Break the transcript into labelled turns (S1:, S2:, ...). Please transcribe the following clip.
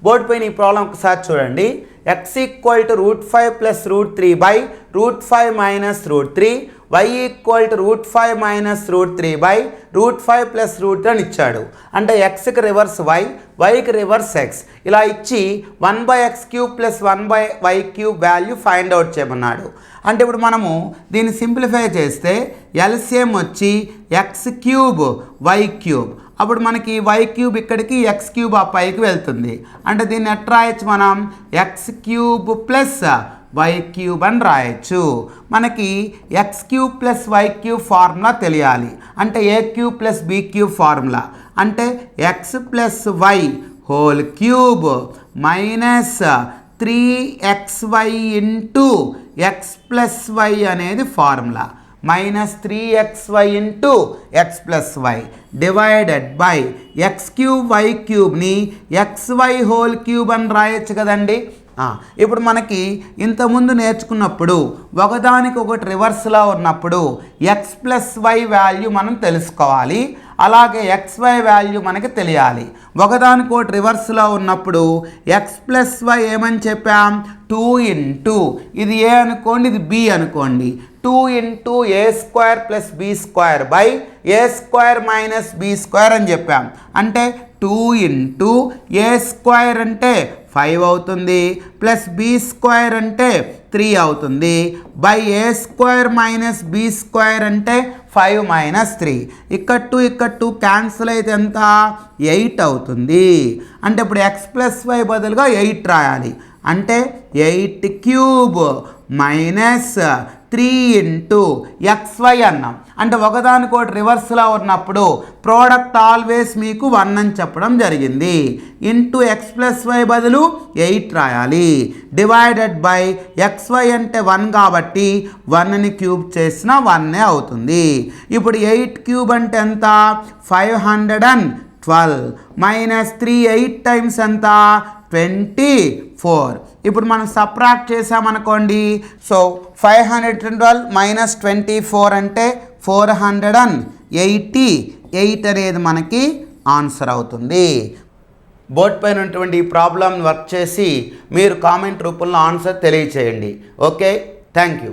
S1: Board పైన ఈ problem ఒకసారి చూడండి. x equal to √5 plus √3 by √5 minus √3, y equal to √5 minus √3 by √5 plus √3 అని ఇచ్చాడు. అంటే xకి రివర్స్ y, yకి రివర్స్ x ఇలా ఇచ్చి 1/x³ plus 1/y³ value find out చేయమన్నాడు. అంటే ఇప్పుడు మనము దీన్ని సింప్లిఫై చేస్తే ఎల్సిఎం వచ్చి x³ y³. అప్పుడు మనకి y³ ఇక్కడికి x³ ఆ పైకి వెళ్తుంది. అంటే దీన్ని ఎట్లా రాయొచ్చు మనం x³ ప్లస్ y³ అని రాయొచ్చు. మనకి x³ ప్లస్ y³ ఫార్ములా తెలియాలి. అంటే a³ ప్లస్ b³ ఫార్ములా అంటే x plus y whole cube minus 3xy into x plus y అనేది formula. Minus 3xy into x plus y divided by x³ y³ని xy whole cube అని రాయొచ్చు కదండి. ఇప్పుడు మనకి ఇంతకుముందు నేర్చుకున్నప్పుడు ఒకదానికి ఒకటి రివర్స్లో ఉన్నప్పుడు x ప్లస్ y వాల్యూ మనం తెలుసుకోవాలి. అలాగే xy వాల్యూ మనకి తెలియాలి. ఒకదానికి ఒకటి రివర్స్లో ఉన్నప్పుడు x ప్లస్ y ఏమని చెప్పాం 2 ఇంటూ ఇది ఏ అనుకోండి ఇది b అనుకోండి 2 into a² plus b² by a² minus b² అని చెప్పాం. అంటే 2 ఇంటూ a² అంటే 5 అవుతుంది ప్లస్ b² అంటే 3 అవుతుంది బై a² మైనస్ b² అంటే 5 మైనస్ 3. ఇక్కడ 2 క్యాన్సిల్ అయితే ఎంత 8 అవుతుంది. అంటే ఇప్పుడు x ప్లస్ y బదులుగా 8 రాయాలి. అంటే 8³ మైనస్ 3 ఇంటూ xy అన్నాం. అంటే ఒకదానికోటి రివర్స్లో ఉన్నప్పుడు ప్రోడక్ట్ ఆల్వేస్ మీకు 1 అని చెప్పడం జరిగింది. ఇంటూ x ప్లస్ y బదులు 8 రాయాలి. డివైడెడ్ బై xy అంటే 1 కాబట్టి 1ని క్యూబ్ చేసిన 1 అవుతుంది. ఇప్పుడు 8³ అంటే ఎంత 512 మైనస్ 3 8 టైమ్స్ ఎంత 24. ఇప్పుడు మనం సబ్ట్రాక్ట్ చేసామనుకోండి. సో 512 మైనస్ 24 అంటే 488 అనేది మనకి ఆన్సర్ అవుతుంది. బోర్డ్ పైన ఉన్నటువంటి ఈ ప్రాబ్లం వర్క్ చేసి మీరు కామెంట్ రూపంలో ఆన్సర్ తెలియచేయండి. Okay, thank you.